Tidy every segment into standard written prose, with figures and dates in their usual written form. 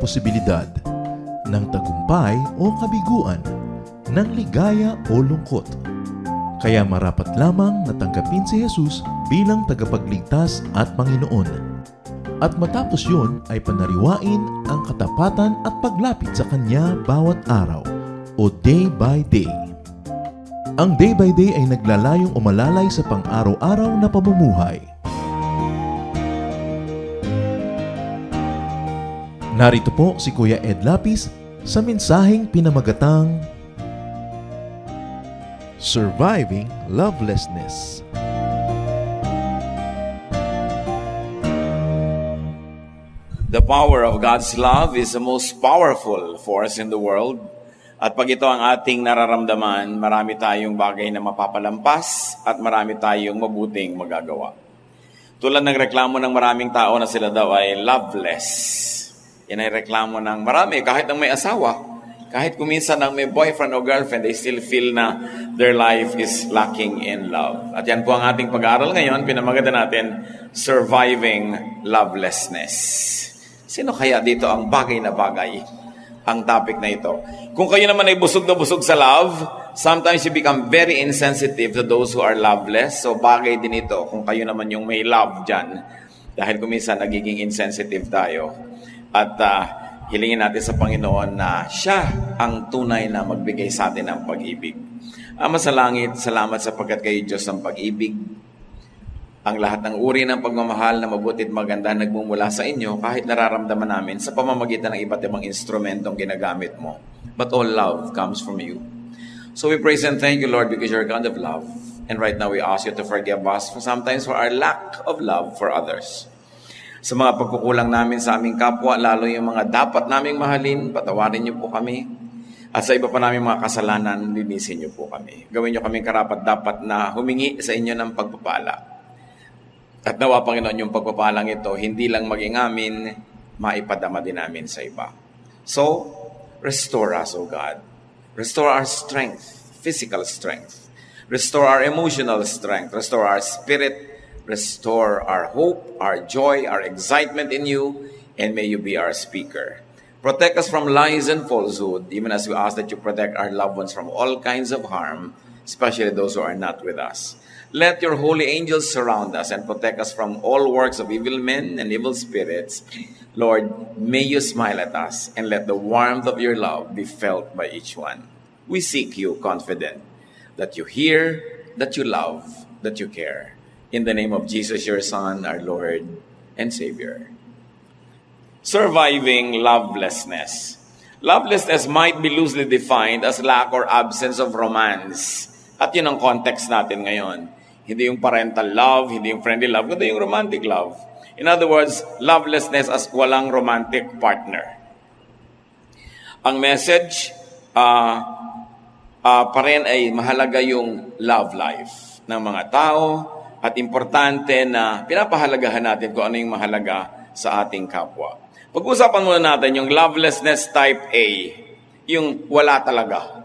posibilidad ng tagumpay o kabiguan, ng ligaya o lungkot. Kaya marapat lamang na tanggapin si Jesus bilang tagapagligtas at Panginoon. At matapos yun ay panariwain ang katapatan at paglapit sa Kanya bawat araw o day by day. Ang day by day ay naglalayong umalalay sa pang-araw-araw na pamumuhay. Narito po si Kuya Ed Lapis sa mensaheng pinamagatang Surviving Lovelessness. The power of God's love is the most powerful force in the world. At pag ito ang ating nararamdaman, marami tayong bagay na mapapalampas at marami tayong mabuting magagawa. Tulad ng reklamo ng maraming tao na sila daw ay loveless. Yan ay reklamo ng marami, kahit ang may asawa. Kahit kuminsan ang may boyfriend o girlfriend, they still feel na their life is lacking in love. At yan po ang ating pag-aaral ngayon, pinamagatan natin, Surviving Lovelessness. Sino kaya dito ang bagay na bagay ang topic na ito? Kung kayo naman ay busog na busog sa love, sometimes you become very insensitive to those who are loveless. So bagay din ito kung kayo naman yung may love dyan. Dahil kuminsan nagiging insensitive tayo. At hilingin natin sa Panginoon na siya ang tunay na magbigay sa atin ng pag-ibig. Ama sa langit, salamat sapagkat kayo Diyos ng pag-ibig. Ang lahat ng uri ng pagmamahal na mabuti at maganda nagmumula sa inyo kahit nararamdaman namin sa pamamagitan ng iba't ibang instrumentong ginagamit mo. But all love comes from you. So we praise and thank you, Lord, because you're a God of love. And right now we ask you to forgive us for sometimes for our lack of love for others. Sa mga pagkukulang namin sa aming kapwa, lalo yung mga dapat naming mahalin, patawarin niyo po kami. At sa iba pa namin mga kasalanan, linisin niyo po kami. Gawin niyo kaming karapat-dapat na humingi sa inyo ng pagpapala. At nawa, Panginoon, yung pagpapalang ito, hindi lang maging amin, maipadama din namin sa iba. So, restore us, O God. Restore our strength, physical strength. Restore our emotional strength. Restore our spirit. Restore our hope, our joy, our excitement in you, and may you be our speaker. Protect us from lies and falsehood, even as we ask that you protect our loved ones from all kinds of harm, especially those who are not with us. Let your holy angels surround us and protect us from all works of evil men and evil spirits. Lord, may you smile at us and let the warmth of your love be felt by each one. We seek you confident that you hear, that you love, that you care. In the name of Jesus, your Son, our Lord and Savior. Surviving lovelessness. Lovelessness might be loosely defined as lack or absence of romance. At yun ang context natin ngayon. Hindi yung parental love, hindi yung friendly love, kundi yung romantic love. In other words, lovelessness as walang romantic partner. Ang message pa rin ay mahalaga yung love life ng mga tao at importante na pinapahalagahan natin kung ano yung mahalaga sa ating kapwa. Pag-usapan muna natin yung lovelessness type A, yung wala talaga.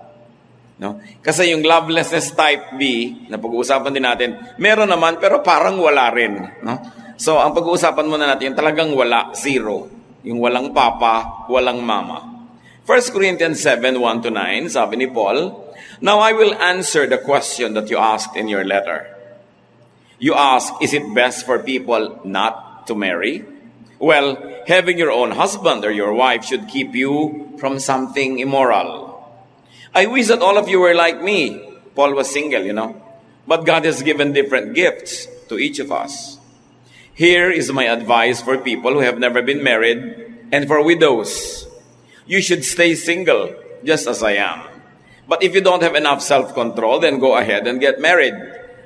No? Kasi yung lovelessness type B, na pag-uusapan din natin, meron naman pero parang wala rin. No? So, ang pag-uusapan muna natin, yung talagang wala, zero. Yung walang papa, walang mama. 1 Corinthians 7:1-9, sabi ni Paul, "Now I will answer the question that you asked in your letter. You ask, is it best for people not to marry? Well, having your own husband or your wife should keep you from something immoral. I wish that all of you were like me." Paul was single, But God has given different gifts to each of us. "Here is my advice for people who have never been married and for widows. You should stay single, just as I am. But if you don't have enough self-control, then go ahead and get married.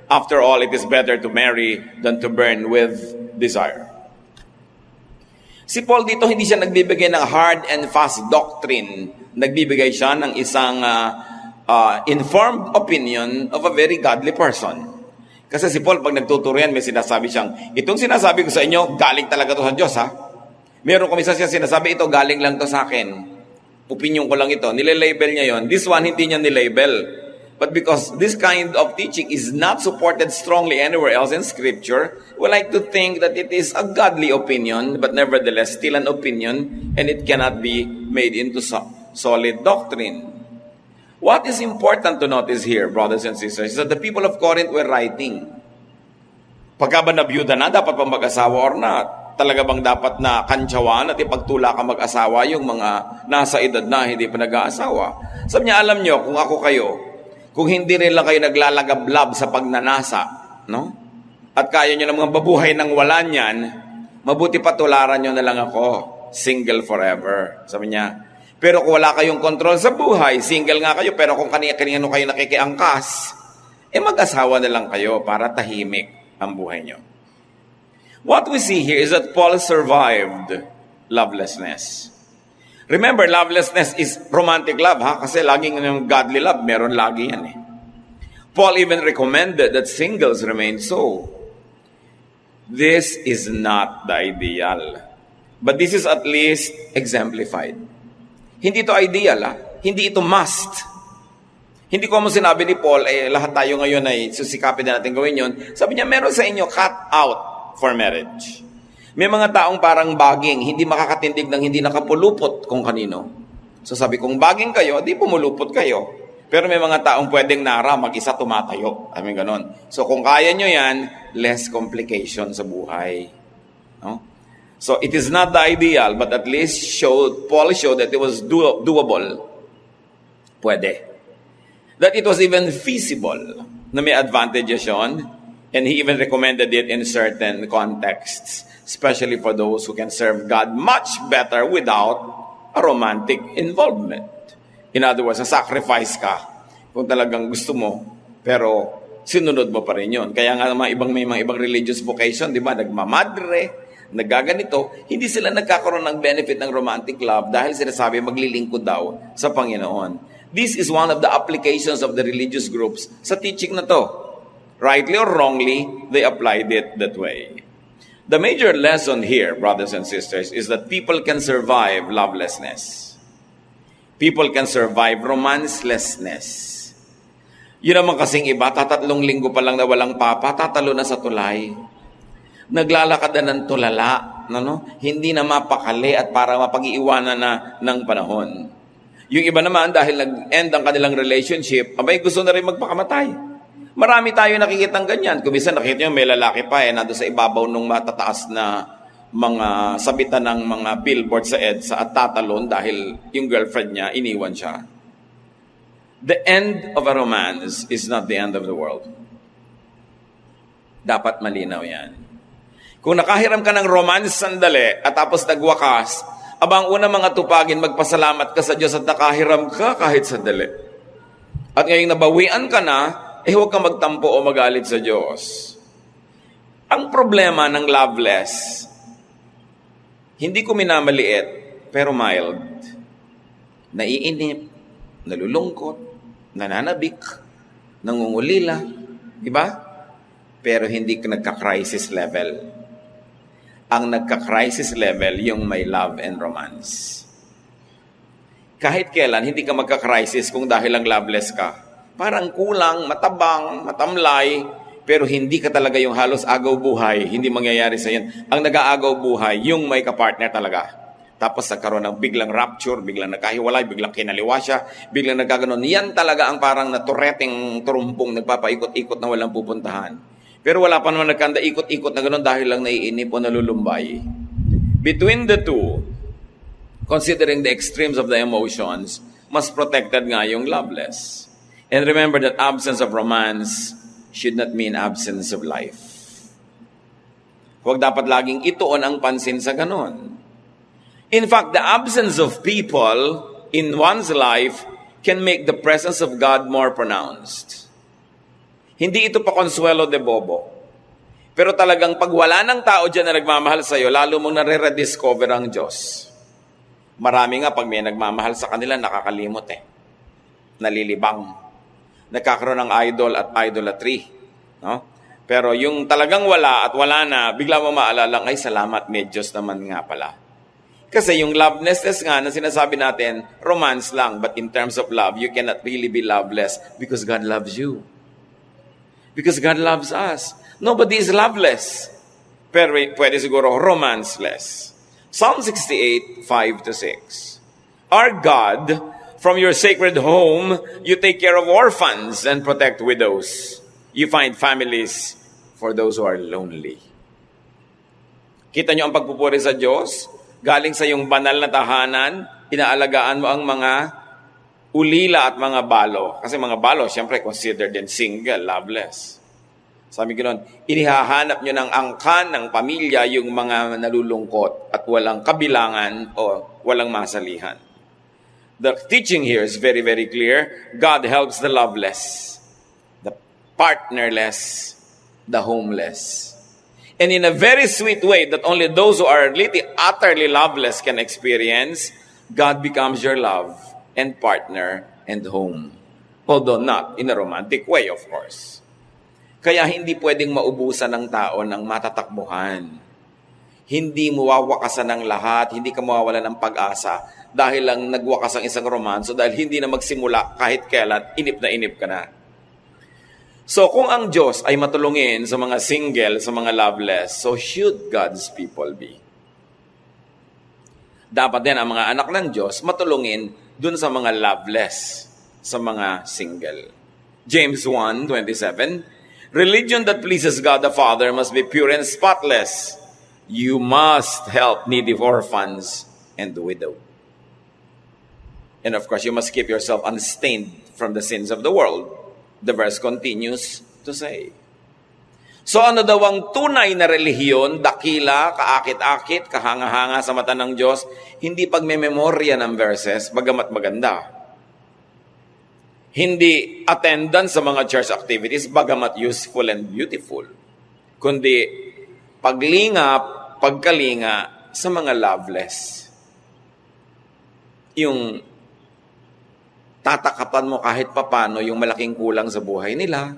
After all, it is better to marry than to burn with desire." Si Paul dito hindi siya nagbibigay ng hard and fast doctrine. Nagbibigay siya ng isang informed opinion of a very godly person. Kasi si Paul pag nagtuturo yan, may sinasabi siyang, itong sinasabi ko sa inyo, galing talaga to sa Diyos, ha? Meron kumisa siya sinasabi, ito galing lang to sa akin. Opinion ko lang ito. Nilelabel niya yon. This one, hindi niya nilabel. But because this kind of teaching is not supported strongly anywhere else in Scripture, we like to think that it is a godly opinion, but nevertheless still an opinion, and it cannot be made into solid doctrine. What is important to notice here, brothers and sisters, is that the people of Corinth were writing. Pagka ba nabiyuda na, dapat pa mag-asawa or not? Talaga bang dapat na kantsawan at ipagtula ka mag-asawa yung mga nasa edad na hindi pa nag-aasawa? Sabi niya, alam niyo, kung ako kayo, kung hindi rin lang kayo naglalagablab sa pagnanasa, no? At kaya niyo namang babuhay ng wala niyan, mabuti patularan niyo na lang ako, single forever. Sabi niya, pero kung wala kayong control sa buhay, single nga kayo, pero kung kanino kayo nakikiangkas, mag-asawa na lang kayo para tahimik ang buhay niyo. What we see here is that Paul survived lovelessness. Remember, lovelessness is romantic love, ha? Kasi laging yung godly love, meron lagi yan eh. Paul even recommended that singles remain so. This is not the ideal. But this is at least exemplified. Hindi ito ideal, ha? Hindi ito must. Hindi ko mo sinabi ni Paul, lahat tayo ngayon ay susikapin na natin gawin yun. Sabi niya, meron sa inyo cut out for marriage. May mga taong parang baging, hindi makakatindig ng hindi nakapulupot kung kanino. So sabi, kung baging kayo, di pumulupot kayo. Pero may mga taong pwedeng nara, mag-isa tumatayo. I mean, ganon. So kung kaya nyo yan, less complication sa buhay. No? So it is not the ideal, but at least Paul showed that it was doable. Pwede. That it was even feasible na may advantages yun. And he even recommended it in certain contexts, especially for those who can serve God much better without a romantic involvement. In other words, sacrifice ka kung talagang gusto mo, pero sinunod mo pa rin yun. Kaya nga may mga ibang religious vocation, di ba, nagmamadre, nagaganito, hindi sila nagkakaroon ng benefit ng romantic love dahil sinasabi maglilingkod daw sa Panginoon. This is one of the applications of the religious groups sa teaching na to. Rightly or wrongly, they applied it that way. The major lesson here, brothers and sisters, is that people can survive lovelessness. People can survive romancelessness. Yun naman kasing iba, 3 linggo pa lang na walang papa, tatalo na sa tulay. Naglalakad na ng tulala, hindi na mapakali at para mapag-iiwanan na ng panahon. Yung iba naman, dahil nag-end ang kanilang relationship, gusto na rin magpakamatay. Marami tayo nakikitang ganyan. Kung minsan nakikita nyo, may lalaki pa nando sa ibabaw ng matataas na mga sabitan ng mga billboard sa EDSA at tatalon dahil yung girlfriend niya, iniwan siya. The end of a romance is not the end of the world. Dapat malinaw yan. Kung nakahiram ka ng romance sandali at tapos nagwakas, abang una mga tupagin, magpasalamat ka sa Diyos at nakahiram ka kahit sandali. At ngayong nabawian ka na, huwag kang magtampo o magalit sa Diyos. Ang problema ng loveless, hindi ko minamaliit, pero mild. Naiinip, nalulungkot, nananabik, nangungulila, di ba? Pero hindi ka nagka-crisis level. Ang nagka-crisis level, yung may love and romance. Kahit kailan, hindi ka magka-crisis kung dahil lang loveless ka. Parang kulang, matabang, matamlay, pero hindi ka talaga yung halos agaw buhay. Hindi mangyayari sa yan. Ang nag-aagaw buhay, yung may kapartner talaga. Tapos nagkaroon ng biglang rapture, biglang nagkahiwalay, biglang kinaliwa siya, biglang nagkaganon. Yan talaga ang parang natureteng turumpong nagpapaikot-ikot na walang pupuntahan. Pero wala pa naman nagkanda ikot-ikot na gano'n dahil lang naiinip o nalulumbay. Between the two, considering the extremes of the emotions, mas protected nga yung loveless. And remember that absence of romance should not mean absence of life. Huwag dapat laging ituon ang pansin sa ganon. In fact, the absence of people in one's life can make the presence of God more pronounced. Hindi ito pa consuelo de bobo. Pero talagang pag wala ng tao dyan na nagmamahal sa'yo, lalo mong nare-rediscover ang Diyos. Marami nga pag may nagmamahal sa kanila, nakakalimot Nalilibang. Nagkakaroon ng idol at idolatry. No? Pero yung talagang wala at wala na, bigla mo maalala, ay salamat, may Diyos naman nga pala. Kasi yung lovelessness nga na sinasabi natin, romance lang. But in terms of love, you cannot really be loveless because God loves you. Because God loves us. Nobody is loveless. Pero pwede siguro romanceless. Psalm 68, 5-6. Our God, from your sacred home, you take care of orphans and protect widows. You find families for those who are lonely. Kita nyo ang pagpupuri sa Diyos? Galing sa iyong banal na tahanan, inaalagaan mo ang mga ulila at mga balo. Kasi mga balo, siyempre, considered din single, loveless. Sabi ganoon, inihahanap nyo ng angkan ng pamilya yung mga nalulungkot at walang kabilangan o walang masalihan. The teaching here is very, very clear. God helps the loveless, the partnerless, the homeless. And in a very sweet way that only those who are utterly loveless can experience, God becomes your love and partner and home. Although not in a romantic way, of course. Kaya hindi pwedeng maubusan ng tao ng matatakbuhan. Hindi mo wawakasan ng lahat, hindi ka mawawala ng pag-asa dahil lang nagwakas ang isang romanso dahil hindi na magsimula kahit kailan, inip ka na. So kung ang Diyos ay matulungin sa mga single, sa mga loveless, so should God's people be. Dapat din ang mga anak ng Diyos matulungin dun sa mga loveless, sa mga single. James 1:27, religion that pleases God the Father must be pure and spotless. You must help needy orphans and the widow. And of course, you must keep yourself unstained from the sins of the world. The verse continues to say. So ano daw ang tunay na relihiyon, dakila, kaakit-akit, kahanga-hanga sa mata ng Diyos, hindi pagmememorya ng verses, bagamat maganda. Hindi attendance sa mga church activities, bagamat useful and beautiful. Kundi pagkalinga sa mga loveless. Yung tatakapan mo kahit papano yung malaking kulang sa buhay nila.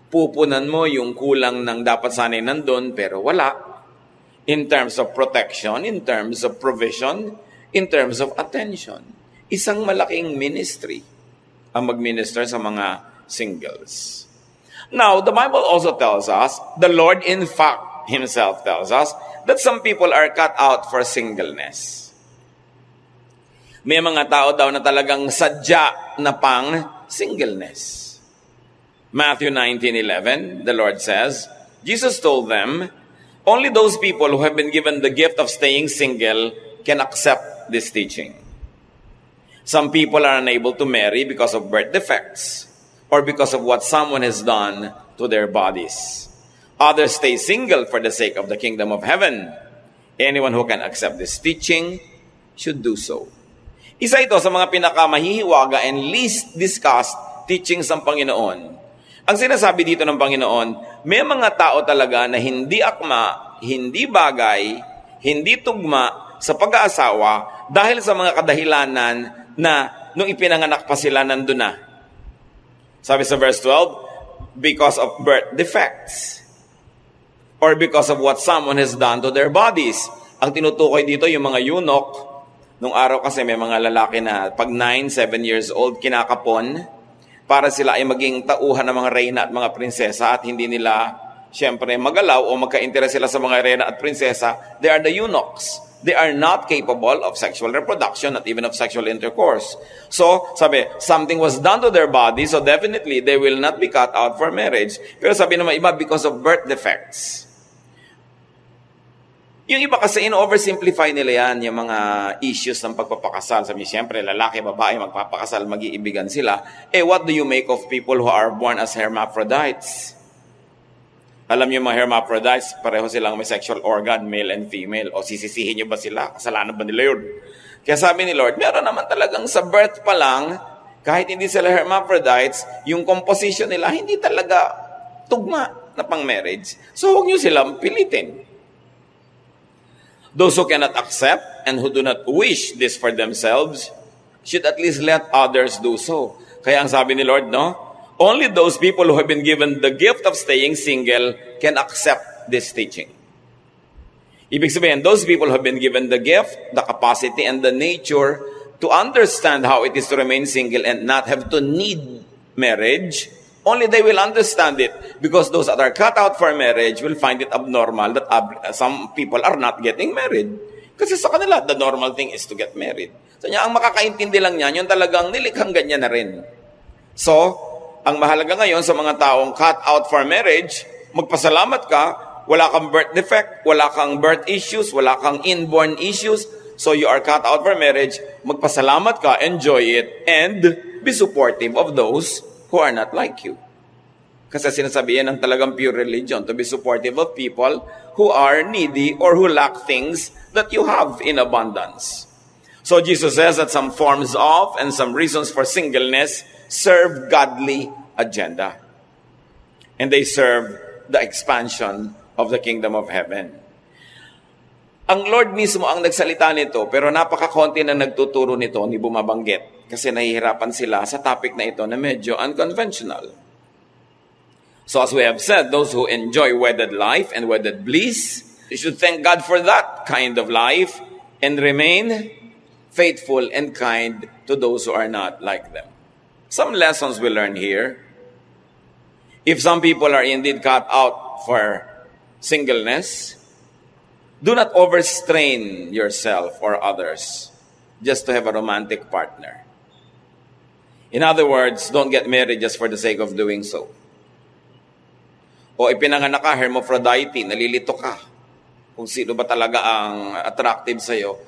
Pupunan mo yung kulang ng dapat sanay nandun, pero wala. In terms of protection, in terms of provision, in terms of attention. Isang malaking ministry ang mag-minister sa mga singles. Now, the Bible also tells us, the Lord in fact Himself tells us, that some people are cut out for singleness. May mga tao daw na talagang sadya na pang singleness. Matthew 19:11, the Lord says, Jesus told them, only those people who have been given the gift of staying single can accept this teaching. Some people are unable to marry because of birth defects or because of what someone has done to their bodies. Others stay single for the sake of the kingdom of heaven. Anyone who can accept this teaching should do so. Isa ito sa mga pinakamahihiwaga and least discussed teachings ng Panginoon. Ang sinasabi dito ng Panginoon, may mga tao talaga na hindi akma, hindi bagay, hindi tugma sa pag-aasawa dahil sa mga kadahilanan na nung ipinanganak pa sila nandun na. Sabi sa verse 12, because of birth defects or because of what someone has done to their bodies. Ang tinutukoy dito yung mga eunuch. Nung araw kasi may mga lalaki na pag 9, 7 years old, kinakapon para sila ay maging tauhan ng mga reyna at mga prinsesa at hindi nila, siyempre, magalaw o magka-interes sila sa mga reyna at prinsesa. They are the eunuchs. They are not capable of sexual reproduction, not even of sexual intercourse. So, sabi, something was done to their body, so definitely they will not be cut out for marriage. Pero sabi naman iba, because of birth defects. Yung iba kasi in-oversimplify nila yan, yung mga issues ng pagpapakasal. Sabi, siyempre, lalaki, babae, magpapakasal, mag-iibigan sila. What do you make of people who are born as hermaphrodites? Alam niyo mga hermaphrodites, pareho silang may sexual organ, male and female. O sisisihin niyo ba sila? Kasalanan ba nila yun? Kaya sabi ni Lord, meron naman talagang sa birth pa lang, kahit hindi sila hermaphrodites, yung composition nila hindi talaga tugma na pang marriage. So huwag niyo silang pilitin. Those who cannot accept and who do not wish this for themselves should at least let others do so. Kaya ang sabi ni Lord, no? Only those people who have been given the gift of staying single can accept this teaching. Ibig sabihin, those people who have been given the gift, the capacity, and the nature to understand how it is to remain single and not have to need marriage, only they will understand it, because those that are cut out for marriage will find it abnormal that some people are not getting married. Kasi sa kanila, the normal thing is to get married. So niya, ang makakaintindi lang niyan, yung talagang nilikhang ganyan na rin. So, ang mahalaga ngayon sa mga taong cut out for marriage, magpasalamat ka, wala kang birth defect, wala kang birth issues, wala kang inborn issues, so you are cut out for marriage, magpasalamat ka, enjoy it, and be supportive of those who are not like you. Kasi sinasabihan ng talagang pure religion to be supportive of people who are needy or who lack things that you have in abundance. So Jesus says that some forms of and some reasons for singleness serve godly agenda. And they serve the expansion of the kingdom of heaven. Ang Lord mismo ang nagsalita nito, pero napakakonti na nagtuturo nito ni bumabanggit kasi nahihirapan sila sa topic na ito na medyo unconventional. So as we have said, those who enjoy wedded life and wedded bliss, they should thank God for that kind of life and remain faithful and kind to those who are not like them. Some lessons we learn here. If some people are indeed cut out for singleness, do not overstrain yourself or others just to have a romantic partner. In other words, don't get married just for the sake of doing so. O ipinanganak ka, hermaphrodite, nalilito ka. Kung sino ba talaga ang attractive sa'yo,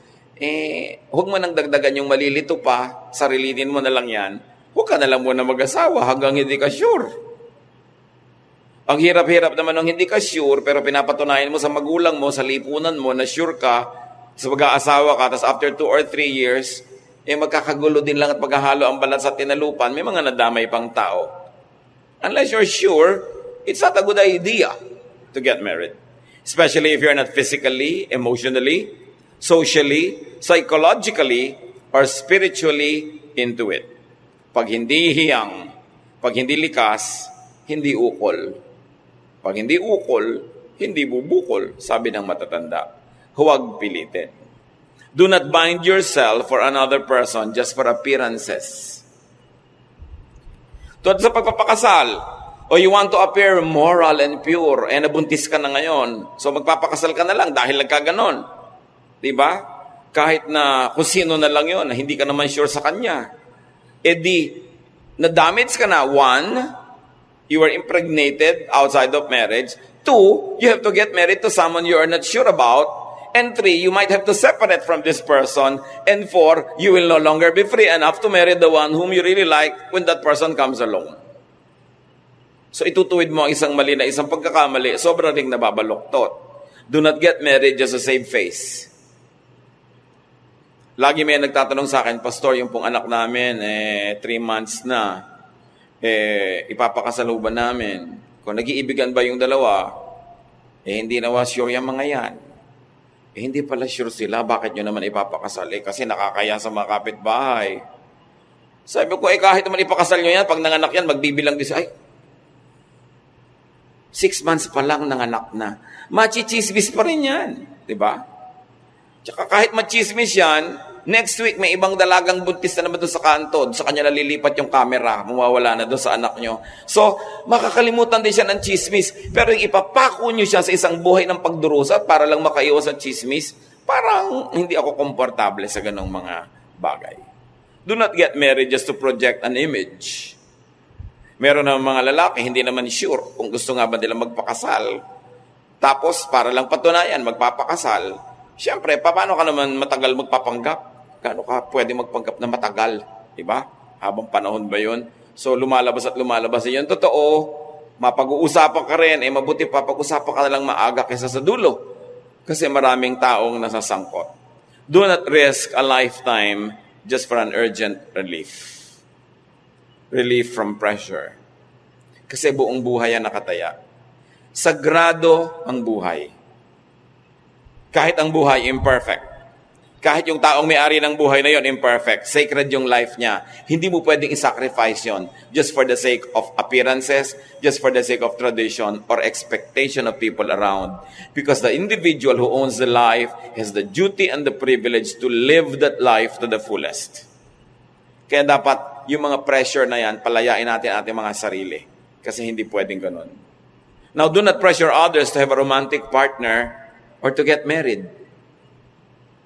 huwag mo nang dagdagan yung malilito pa, sarilinin mo na lang yan, huwag ka na lang muna mag-asawa hanggang hindi ka sure. Ang hirap-hirap naman ng hindi ka sure, pero pinapatunayan mo sa magulang mo, sa lipunan mo, na sure ka, sa mag-aasawa ka, tapos after 2 or 3 years, magkakagulo din lang at maghahalo ang balat sa tinalupan, may mga nadamay pang tao. Unless you're sure, it's not a good idea to get married. Especially if you're not physically, emotionally, socially, psychologically, or spiritually into it. Pag hindi hiyang, pag hindi likas, hindi ukol. Pag hindi ukol, hindi bubukol, sabi ng matatanda. Huwag pilitin. Do not bind yourself for another person just for appearances. Tulad sa pagpapakasal, o you want to appear moral and pure, nabuntis ka na ngayon, so magpapakasal ka na lang dahil nagkaganon. Diba? Kahit na kung sino na lang yun, na hindi ka naman sure sa kanya. Na-damage ka na. 1, you were impregnated outside of marriage. 2, you have to get married to someone you are not sure about. And 3, you might have to separate from this person. And 4, you will no longer be free enough to marry the one whom you really like when that person comes along. So itutuwid mo ang isang mali na isang pagkakamali, sobra ring nababaluktot. Do not get married just to save face. Lagi may nagtatanong sa akin, Pastor, yung pong anak namin, 3 months na, ipapakasal ba namin? Kung nag-iibigan ba yung dalawa, hindi na sure yung mga yan. Hindi pala sure sila, bakit nyo naman ipapakasal? Kasi nakakaya sa mga kapitbahay. Sabi ko, kahit naman ipakasal nyo yan, pag nanganak yan, magbibilang din siya, 6 months pa lang nanganak na. Machichismis pa rin yan. Diba? Tsaka kahit machismis yan, next week may ibang dalagang buntis na naman doon sa kanto. Sa kanya nalilipat yung camera. Mawawala na doon sa anak nyo. So, makakalimutan din siya ng chismis. Pero yung ipapako nyo siya sa isang buhay ng pagdurusa para lang makaiwas sa chismis, parang hindi ako komportable sa ganong mga bagay. Do not get married just to project an image. Meron ng mga lalaki, hindi naman sure kung gusto nga ba nila magpakasal. Tapos, para lang patunayan, magpapakasal. Siyempre, paano ka naman matagal magpapanggap? Gaano ka pwede magpanggap na matagal? Diba? Habang panahon ba yun? So, lumalabas at lumalabas. Yun, totoo. Mapag-uusapan ka rin. Mabuti pa, pag-usapan ka na lang maaga kaysa sa dulo. Kasi maraming taong nasasangkot. Do not risk a lifetime just for an urgent relief. Relief from pressure. Kasi buong buhay ang nakataya. Sagrado ang buhay. Kahit ang buhay imperfect. Kahit yung taong may-ari ng buhay na yon imperfect, sacred yung life niya. Hindi mo pwedeng isacrifice yon just for the sake of appearances, just for the sake of tradition or expectation of people around. Because the individual who owns the life has the duty and the privilege to live that life to the fullest. Kaya dapat yung mga pressure na yan, palayain natin ating mga sarili. Kasi hindi pwedeng ganun. Now, do not pressure others to have a romantic partner or to get married.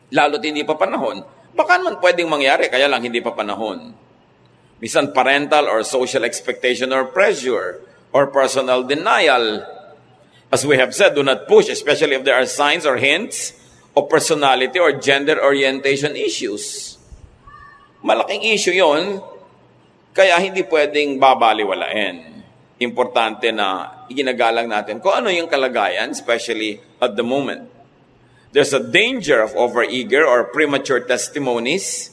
Lalo't hindi pa panahon. Baka naman pwedeng mangyari, kaya lang hindi pa panahon. Minsan parental or social expectation or pressure or personal denial. As we have said, do not push, especially if there are signs or hints of personality or gender orientation issues. Malaking issue yon, kaya hindi pwedeng babaliwalain. Importante na iginagalang natin kung ano yung kalagayan, especially at the moment. There's a danger of overeager or premature testimonies.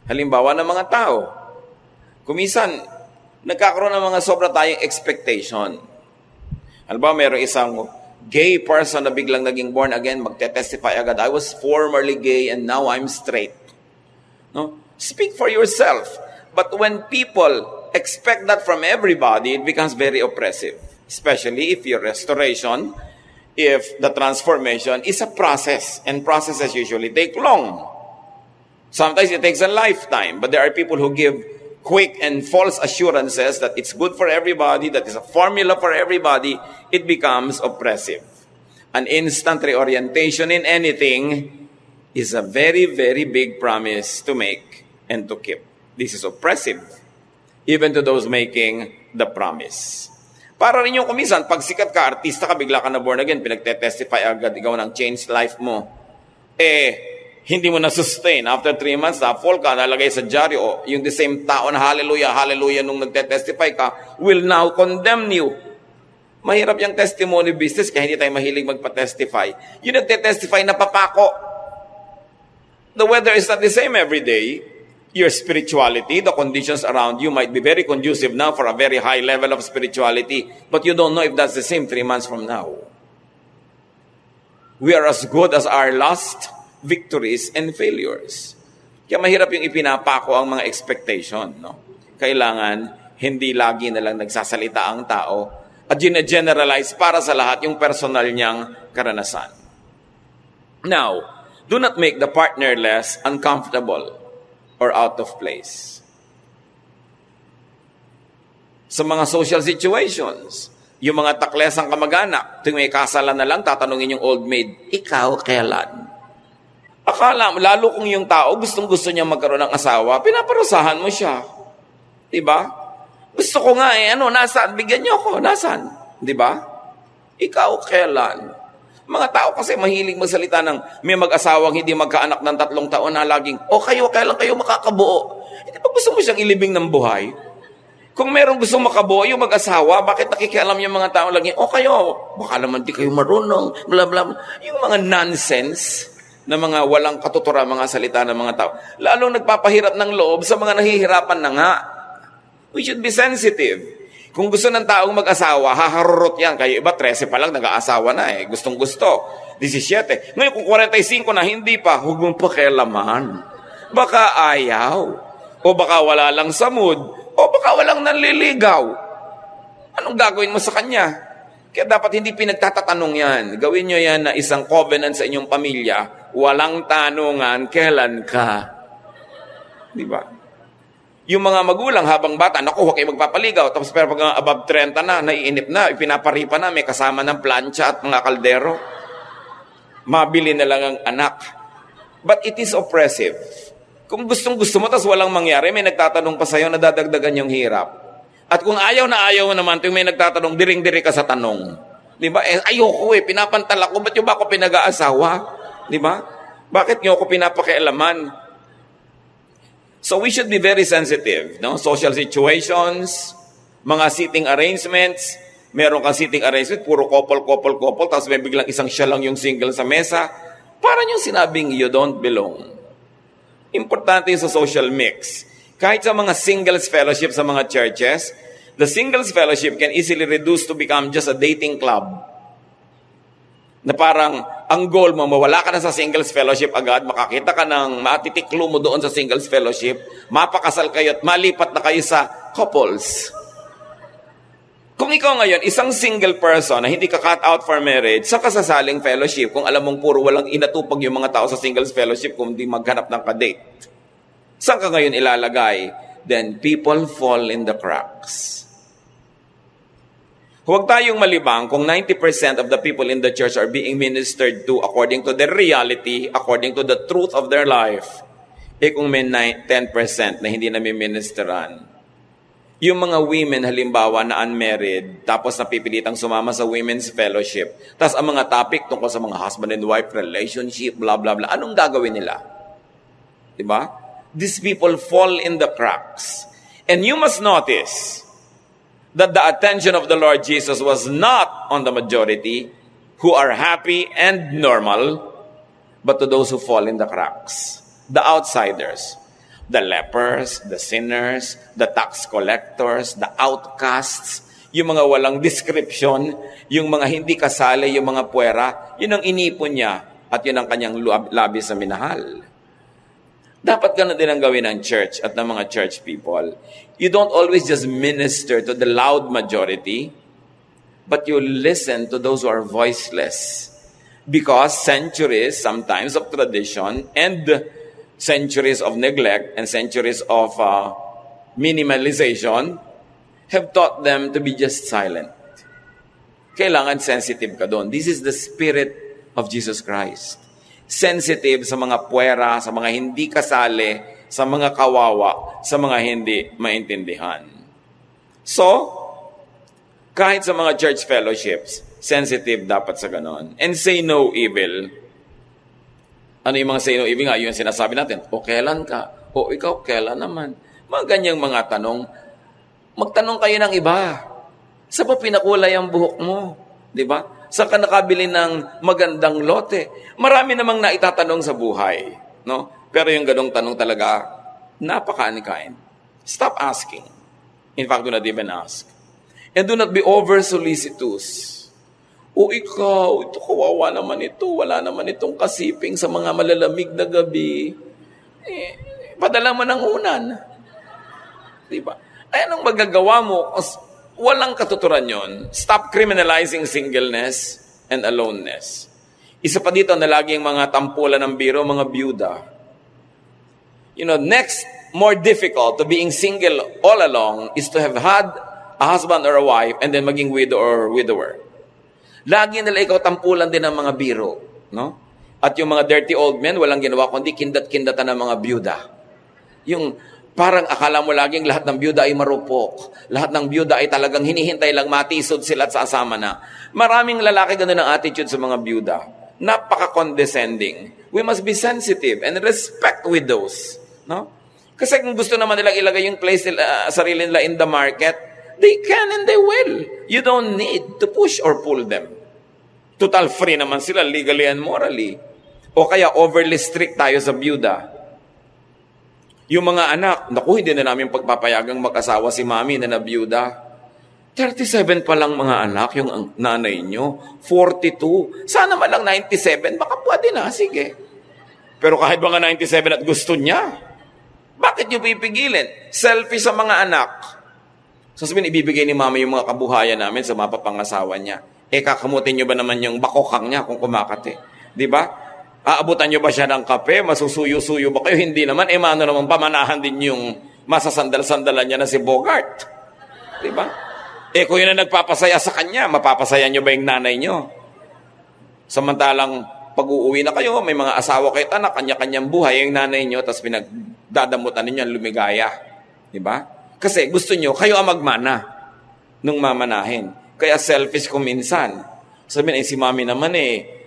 Halimbawa ng mga tao. Kumisan, nagkakaroon ng mga sobra tayong expectation. Halimbawa, mayroong isang gay person na biglang naging born again, magte-testify agad, I was formerly gay and now I'm straight. No? Speak for yourself. But when people expect that from everybody, it becomes very oppressive. Especially if your restoration, if the transformation is a process, and processes usually take long. Sometimes it takes a lifetime, but there are people who give quick and false assurances that it's good for everybody, that is a formula for everybody. It becomes oppressive. An instant reorientation in anything is a very, very big promise to make and to keep. This is oppressive, even to those making the promise. Para rin yung kumisan, pag sikat ka, artista ka, bigla ka na born again, pinagte-testify agad, ikaw ng change life mo. Hindi mo na-sustain. After 3 months, na-fall ka, nalagay sa dyaryo, yung the same tao na hallelujah, hallelujah, nung nagte-testify ka, will now condemn you. Mahirap yung testimony business, kaya hindi tayo mahilig magpa-testify. Yung nagte-testify, napapako. The weather is not the same every day. Your spirituality, the conditions around you might be very conducive now for a very high level of spirituality, but you don't know if that's the same 3 months from now. We are as good as our last victories and failures. Kaya mahirap yung ipinapako ang mga expectation. No? Kailangan hindi lagi na lang nagsasalita ang tao at generalize para sa lahat yung personal niyang karanasan. Now, do not make the partner less uncomfortable or out of place. Sa mga social situations, yung mga taklesang kamag-anak, tuwing may kasalan na lang, tatanungin yung old maid, ikaw kailan? Akala, lalo kung yung tao gustong-gusto niya magkaroon ng asawa, pinaparusahan mo siya. Diba? Gusto ko nga nasaan? Bigyan niyo ako, nasaan? Diba? Ikaw kailan? Mga tao kasi mahilig magsalita ng may mag-asawang hindi magkaanak ng 3 taon na laging, kailan kayo makakabuo? Hindi ba gusto mo siyang ilibing ng buhay? Kung merong gusto makabuo yung mag-asawa, bakit nakikialam yung mga tao laging, kayo, baka naman di kayo marunong, bla bla bla. Yung mga nonsense na mga walang katutura, mga salita ng mga tao. Lalong nagpapahirap ng loob sa mga nahihirapan na nga. We should be sensitive. Kung gusto ng taong mag-asawa, haharurot yan. Kayo iba, 13 pa lang, nag-aasawa na Gustong-gusto. 17. Ngayon, kung 45 na, hindi pa, huwag mong pakialaman. Baka ayaw. O baka wala lang sa mood. O baka walang nanliligaw. Anong gagawin mo sa kanya? Kaya dapat hindi pinagtatatanong yan. Gawin nyo yan na isang covenant sa inyong pamilya. Walang tanungan, kailan ka? Di ba? Yung mga magulang habang bata, naku, huwag kayo magpapaligaw. Tapos pero pag above 30 na, naiinip na, ipinaparipa na, may kasama ng plancha at mga kaldero. Mabili na lang ang anak. But it is oppressive. Kung gustong-gusto mo, tapos walang mangyari, may nagtatanong pa sa'yo, nadadagdagan yung hirap. At kung ayaw na ayaw naman, yung may nagtatanong, diring-diri ka sa tanong. Di ba? Ayoko pinapantal ako, ba't yung ba ako pinag-aasawa? Di ba? Bakit nyo ako pinapakialaman? So we should be very sensitive, no? Social situations, mga seating arrangements, meron kang seating arrangement, puro couple, tapos may biglang isang siya lang yung single sa mesa. Parang yung sinabing, you don't belong. Importante yung sa social mix. Kahit sa mga singles fellowship sa mga churches, the singles fellowship can easily reduce to become just a dating club. Na parang ang goal mo, mawala ka na sa singles fellowship agad, makakita ka ng matitiklo mo doon sa singles fellowship, mapakasal kayo at malipat na kayo sa couples. Kung ikaw ngayon, isang single person na hindi ka cut out for marriage, sa kasasaling fellowship, kung alam mong puro walang inatupag yung mga tao sa singles fellowship, kung di maghanap ng kadate, saan ka ngayon ilalagay? Then people fall in the cracks. Huwag tayong malibang kung 90% of the people in the church are being ministered to according to their reality, according to the truth of their life. Kung may 10% na hindi nami-ministeran. Yung mga women halimbawa na unmarried, tapos napipilitang sumama sa women's fellowship, tapos ang mga topic tungkol sa mga husband and wife relationship, blah, blah, blah, anong gagawin nila? Diba? These people fall in the cracks. And you must notice that the attention of the Lord Jesus was not on the majority who are happy and normal, but to those who fall in the cracks, the outsiders, the lepers, the sinners, the tax collectors, the outcasts, yung mga walang description, yung mga hindi kasali, yung mga puwera, yun ang inipon niya at yun ang kanyang labis na minahal. Dapat gano'n din ang gawin ng church at ng mga church people. You don't always just minister to the loud majority, but you listen to those who are voiceless. Because centuries, sometimes, of tradition and centuries of neglect and centuries of minimalization have taught them to be just silent. Kailangan sensitive ka doon. This is the spirit of Jesus Christ. Sensitive sa mga puwera, sa mga hindi kasali, sa mga kawawa, sa mga hindi maintindihan. So, kahit sa mga church fellowships, sensitive dapat sa ganon. And say no evil. Ano yung mga say no evil nga? Yun sinasabi natin, o kailan ka? O ikaw, kailan naman? Mga ganyang mga tanong. Magtanong kayo ng iba. Sa pa pinakulay ang buhok mo? Diba? Saan ka nakabili ng magandang lote? Marami namang naitatanong sa buhay. No? Pero yung ganong tanong talaga, napaka-unkind. Stop asking. In fact, do not even ask. And do not be over-solicitous. O ikaw, ito kawawa naman ito. Wala naman itong kasiping sa mga malalamig na gabi. Padala mo ng unan. Diba? Ay, anong magagawa mo? Walang katuturan yon. Stop criminalizing singleness and aloneness. Isa pa dito na laging mga tampulan ng biro, mga byuda. Next, more difficult to being single all along is to have had a husband or a wife and then maging widow or widower. Lagi nila ikaw tampulan din ng mga biro. No? At yung mga dirty old men, walang ginawa kundi kindat-kindatan ng mga byuda. Yung parang akala mo laging lahat ng byuda ay marupok. Lahat ng byuda ay talagang hinihintay lang matisod sila at sasama na. Maraming lalaki ganun ang attitude sa mga byuda. Napaka-condescending. We must be sensitive and respect widows. No? Kasi kung gusto naman nilang ilagay yung place nila, sarili nila in the market, they can and they will. You don't need to push or pull them. Total free naman sila legally and morally. O kaya overly strict tayo sa byuda. Yung mga anak, naku, hindi na namin pagpapayagang mag-asawa si mami na nabiyuda. 37 pa lang mga anak, yung nanay nyo. 42. Sana man lang 97, baka pwede na, sige. Pero kahit mga 97 at gusto niya, bakit nyo pipigilin? Selfish sa mga anak. Sasabihin, ibibigay ni mama yung mga kabuhayan namin sa mga papangasawa niya. Kakamutin nyo ba naman yung bakokang niya kung kumakate? Diba? Aabutan nyo ba siya ng kape? Masusuyo-suyo ba kayo? Hindi naman. Mano naman pamanahan din yung masasandal-sandalan niya na si Bogart. Diba? Kung yun na nagpapasaya sa kanya, mapapasaya nyo ba yung nanay nyo? Samantalang pag-uuwi na kayo, may mga asawa kayo, anak, kanya-kanyang buhay, yung nanay nyo, tapos pinagdadamutan ninyo ang lumigaya. Diba? Kasi gusto nyo, kayo ang magmana nung mamanahin. Kaya selfish kung minsan. Sabihin, si mami naman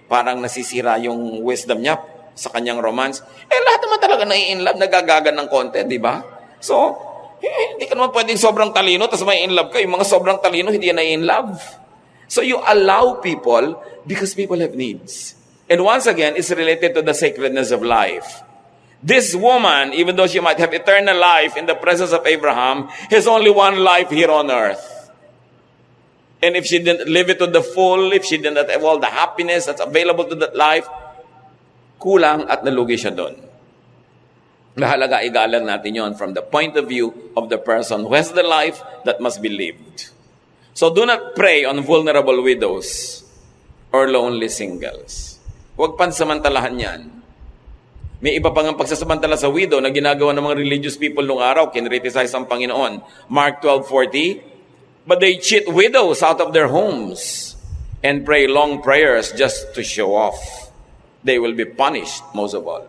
parang nasisira yung wisdom niya sa kanyang romance. Lahat naman talaga nai-inlove, nagagagan ng konti, di ba? So, hindi ka naman pwedeng sobrang talino, tapos may in-love ka. Yung mga sobrang talino, hindi na in-love. So, you allow people because people have needs. And once again, it's related to the sacredness of life. This woman, even though she might have eternal life in the presence of Abraham, has only one life here on earth. And if she didn't live it to the full, if she didn't have all the happiness that's available to that life, kulang at nalugi siya doon. Mahalaga igalang natin yon from the point of view of the person who has the life that must be lived. So do not prey on vulnerable widows or lonely singles. Huwag pansamantalahan yan. May iba pang ang pagsasamantala sa widow na ginagawa ng mga religious people nung araw, kinriticize ang Panginoon. Mark 12:40, but they cheat widows out of their homes and pray long prayers just to show off. They will be punished most of all.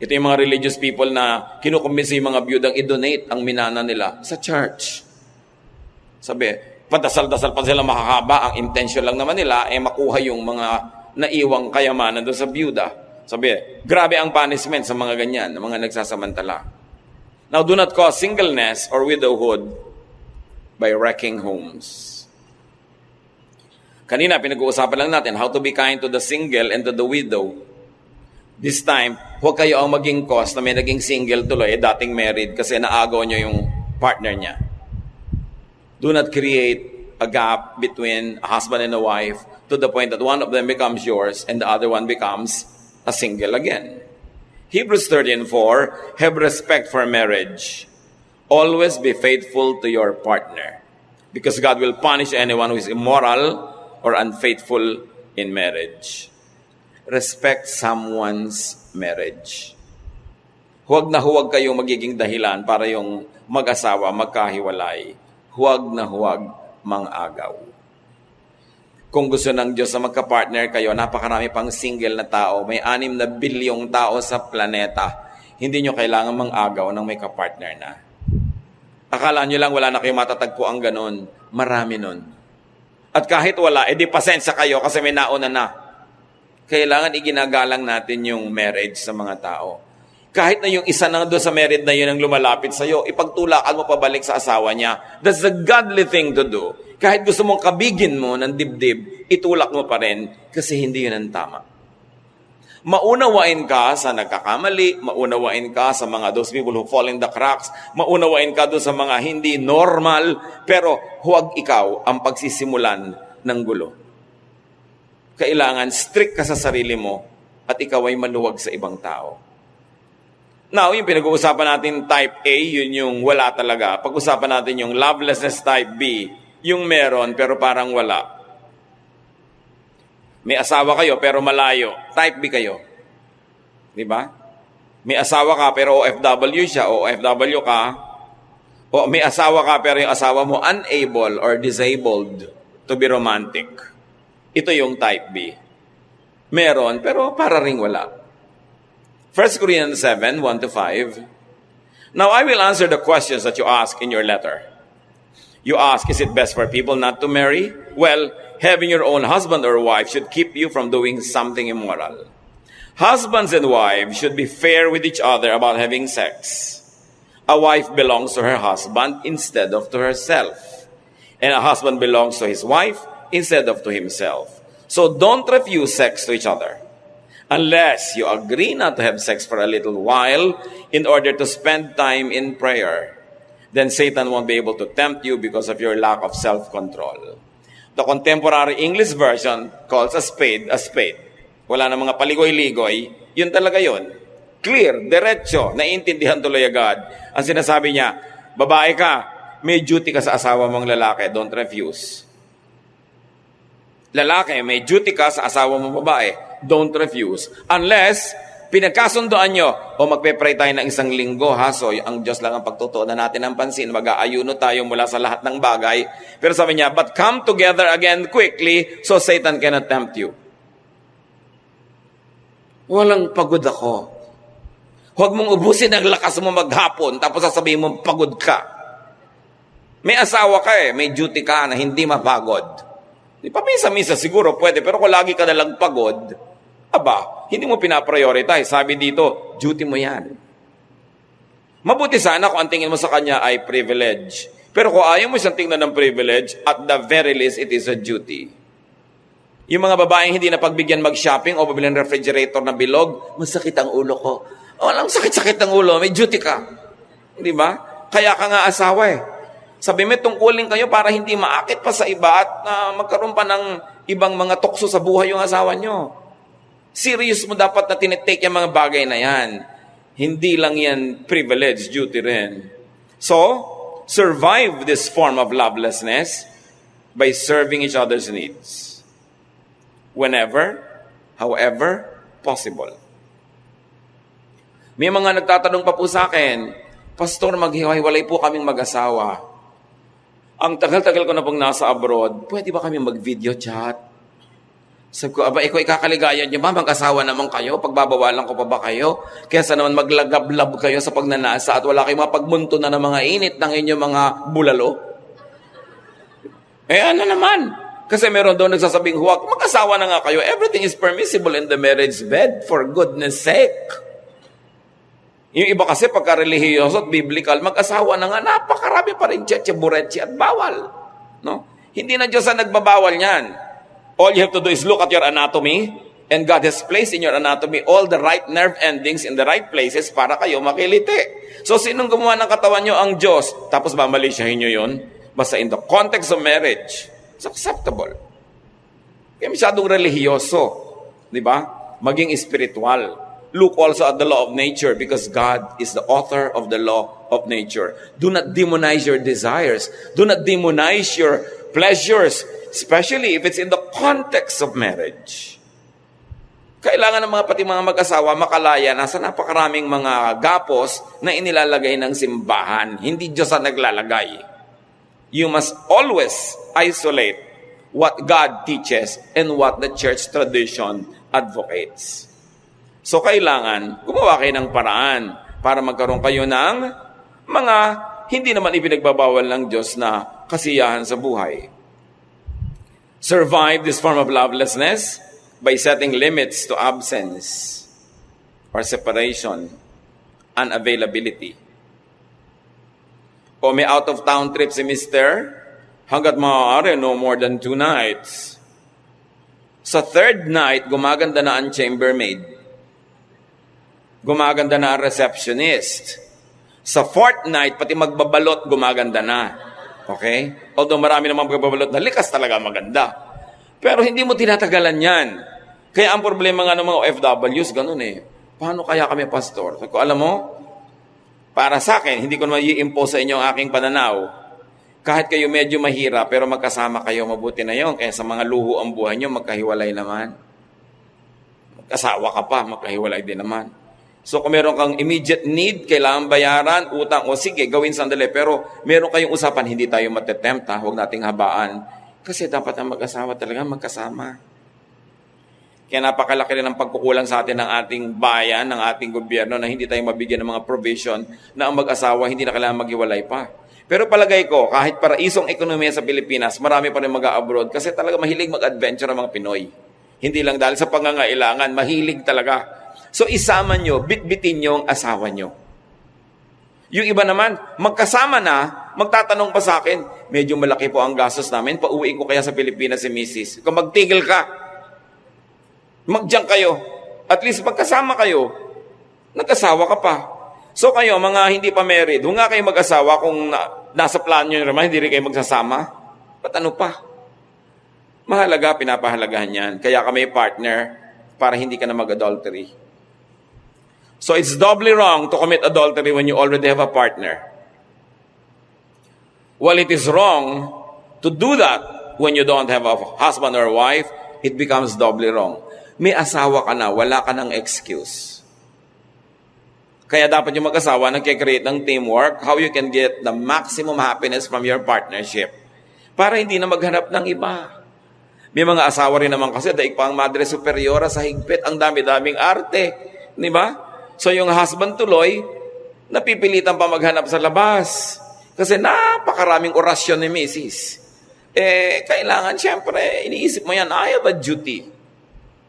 Ito yung mga religious people na kinukumbinsi yung mga biyudang i-donate ang minana nila sa church. Sabi, padasal-dasal pa sila makakaba, ang intention lang naman nila ay makuha yung mga naiwang kayamanan doon sa biyuda. Sabi, grabe ang punishment sa mga ganyan, mga nagsasamantala. Now, do not cause singleness or widowhood by wrecking homes. Kanina, pinag-uusapan lang natin how to be kind to the single and to the widow. This time, huwag kayo ang maging cause na may naging single tuloy, dating married, kasi naagaw nyo yung partner niya. Do not create a gap between a husband and a wife to the point that one of them becomes yours and the other one becomes a single again. Hebrews 13:4, have respect for marriage. Always be faithful to your partner, because God will punish anyone who is immoral or unfaithful in marriage. Respect someone's marriage. Huwag na huwag kayong magiging dahilan para yung mag-asawa magkahiwalay. Huwag na huwag mang-agaw. Kung gusto ng Diyos na magka-partner kayo, napakarami pang single na tao, may 6 na bilyong tao sa planeta, hindi nyo kailangan mang-agaw ng may ka-partner na. Akala nyo lang wala na kayo matatagpo ang ganon. Marami nun. At kahit wala, edi pasensya kayo kasi may nauna na. Kailangan iginagalang natin yung marriage sa mga tao. Kahit na yung isa na doon sa married na yun ang lumalapit sa'yo, ipagtulakan mo pabalik sa asawa niya. That's the godly thing to do. Kahit gusto mong kabigin mo ng dibdib, itulak mo pa rin kasi hindi yun ang tama. Maunawain ka sa nagkakamali, maunawain ka sa mga those people who fall in the cracks, maunawain ka doon sa mga hindi normal, pero huwag ikaw ang pagsisimulan ng gulo. Kailangan strict ka sa sarili mo at ikaw ay maluwag sa ibang tao. Now, yung pinag-uusapan natin type A, yun yung wala talaga. Pag-usapan natin yung lovelessness type B, yung meron pero parang wala. May asawa kayo pero malayo. Type B kayo. Di ba? May asawa ka pero OFW siya, o OFW ka. O may asawa ka pero yung asawa mo unable or disabled to be romantic. Ito yung type B. Meron pero para ring wala. 1 Corinthians 7, 1-5. Now I will answer the questions that you ask in your letter. You ask, is it best for people not to marry? Well, having your own husband or wife should keep you from doing something immoral. Husbands and wives should be fair with each other about having sex. A wife belongs to her husband instead of to herself. And a husband belongs to his wife instead of to himself. So don't refuse sex to each other, unless you agree not to have sex for a little while in order to spend time in prayer. Then Satan won't be able to tempt you because of your lack of self-control. The contemporary English version calls a spade a spade. Wala na mga paligoy-ligoy, yun talaga yun. Clear, diretso, naiintindihan tuloy agad. Ang sinasabi niya, babae ka, may duty ka sa asawa mong lalaki, don't refuse. Lalaki, may duty ka sa asawa mong babae, don't refuse. Unless, pinagkasundoan nyo, o magpe-pray tayo ng isang linggo, ha? So, ang Diyos lang ang pagtutuunan natin ng pansin, mag-aayuno tayo mula sa lahat ng bagay. Pero sabi niya, but come together again quickly, so Satan cannot tempt you. Walang pagod ako. Huwag mong ubusin ang lakas mo maghapon, tapos sasabihin mo, pagod ka. May asawa ka may duty ka na hindi mapagod. Di pa misa-misa siguro pwede, pero kung lagi ka nalang pagod, aba, hindi mo pinaprioritize. Sabi dito, duty mo yan. Mabuti sana kung ang tingin mo sa kanya ay privilege. Pero kung ayaw mo siyang tingnan ng privilege, at the very least, it is a duty. Yung mga babaeng hindi na pagbigyan mag-shopping o bibili ng refrigerator na bilog, masakit ang ulo ko. Walang sakit-sakit ang ulo, may duty ka. Di ba? Kaya ka nga asawa Sabi mo, tungkulin kayo para hindi maakit pa sa iba at magkaroon pa ng ibang mga tukso sa buhay yung asawa nyo. Serious mo dapat na tinitake yung mga bagay na yan. Hindi lang yan privilege, duty rin. So, survive this form of lovelessness by serving each other's needs. Whenever, however, possible. May mga nagtatanong pa po sa akin, Pastor, maghiwalay po kaming mag-asawa. Ang tagal-tagal ko na pong nasa abroad, pwede ba kami mag-video chat? Sabi ko, aba, ikaw ikakaligayan niyo ba? Mag-asawa naman kayo? Pagbabawalan ko pa ba kayo? Kesa naman maglagablab kayo sa pagnanasa at wala kayong mapagmunto na ng mga init ng inyong mga bulalo? Ano naman? Kasi meron doon nagsasabing, huwag, mag-asawa na nga kayo. Everything is permissible in the marriage bed, for goodness sake. Yung iba kasi pagka-relihiyoso at biblical, mag-asawa na nga, napakarami pa rin tsetsa-buretsi at bawal. No? Hindi na Diyos ang nagbabawal niyan. All you have to do is look at your anatomy, and God has placed in your anatomy all the right nerve endings in the right places para kayo makiliti. So, sinong gumawa ng katawan nyo? Ang Diyos. Tapos mamalisyahin nyo yun? Basta in the context of marriage, it's acceptable. Kaya masyadong relihiyoso. Di ba? Maging spiritual. Look also at the law of nature because God is the author of the law of nature. Do not demonize your desires. Do not demonize your pleasures, especially if it's in the context of marriage. Kailangan ng pati mga mag-asawa makalaya na sa napakaraming mga gapos na inilalagay ng simbahan. Hindi Diyos ang naglalagay. You must always isolate what God teaches and what the church tradition advocates. So, kailangan gumawa kayo ng paraan para magkaroon kayo ng mga hindi naman ipinagbabawal ng Diyos na kasiyahan sa buhay. Survive this form of lovelessness by setting limits to absence or separation, unavailability. O may out-of-town trip si Mister, hanggat maaari, no more than 2 nights. Sa 3rd night, gumaganda na ang chambermaid. Gumaganda na ang receptionist. Sa 4th night, pati magbabalot, gumaganda na. Okay? Although marami namang magbabalot na likas talaga maganda. Pero hindi mo tinatagalan yan. Kaya ang problema nga ng mga OFWs, ganun eh. Paano kaya kami, Pastor? Sabi ko, alam mo, para sa akin, hindi ko naman i-impose sa inyo ang aking pananaw. Kahit kayo medyo mahirap, pero magkasama kayo, mabuti na yon. Kaya sa mga luho ang buhay nyo, magkahiwalay naman. Magkasawa ka pa, magkahiwalay din naman. So kung meron kang immediate need, kailangan bayaran, utang, o sige, gawin sandali. Pero meron kayong usapan, hindi tayo matetempt, ha? Huwag nating habaan. Kasi dapat ang mag-asawa talaga magkasama. Kaya napakalaki rin ang pagkukulang sa atin ng ating bayan, ng ating gobyerno, na hindi tayo mabigyan ng mga provision na ang mag-asawa hindi na kailangan maghiwalay pa. Pero palagay ko, kahit paraisong ekonomiya sa Pilipinas, marami pa rin mag-abroad kasi talaga mahilig mag-adventure ang mga Pinoy. Hindi lang dahil sa pangangailangan, mahilig talaga. So isama nyo, bitbitin nyo ang asawa nyo. Yung iba naman, magkasama na, magtatanong pa sa akin, medyo malaki po ang gastos namin, pauwiin ko kaya sa Pilipinas si Mrs. Kung magtigil ka, magdiyan kayo, at least magkasama kayo, nag-asawa ka pa. So kayo, mga hindi pa married, huwag nga kayo mag-asawa kung nasa plan nyo naman, hindi rin kayo magsasama. Ba't ano pa? Mahalaga, pinapahalagahan yan. Kaya kami partner para hindi ka na mag-adultery. So it's doubly wrong to commit adultery when you already have a partner. While it is wrong to do that when you don't have a husband or wife, it becomes doubly wrong. May asawa ka na, wala ka ng excuse. Kaya dapat yung mag-asawa nagkikreate ng teamwork, how you can get the maximum happiness from your partnership. Para hindi na maghanap ng iba. May mga asawa rin naman kasi daig pa ang Madre Superiora sa higpit, ang dami-daming arte. Di ba? So yung husband tuloy, napipilitan pa maghanap sa labas. Kasi napakaraming orasyon ni Mrs. Kailangan siyempre, iniisip mo yan, I have a duty.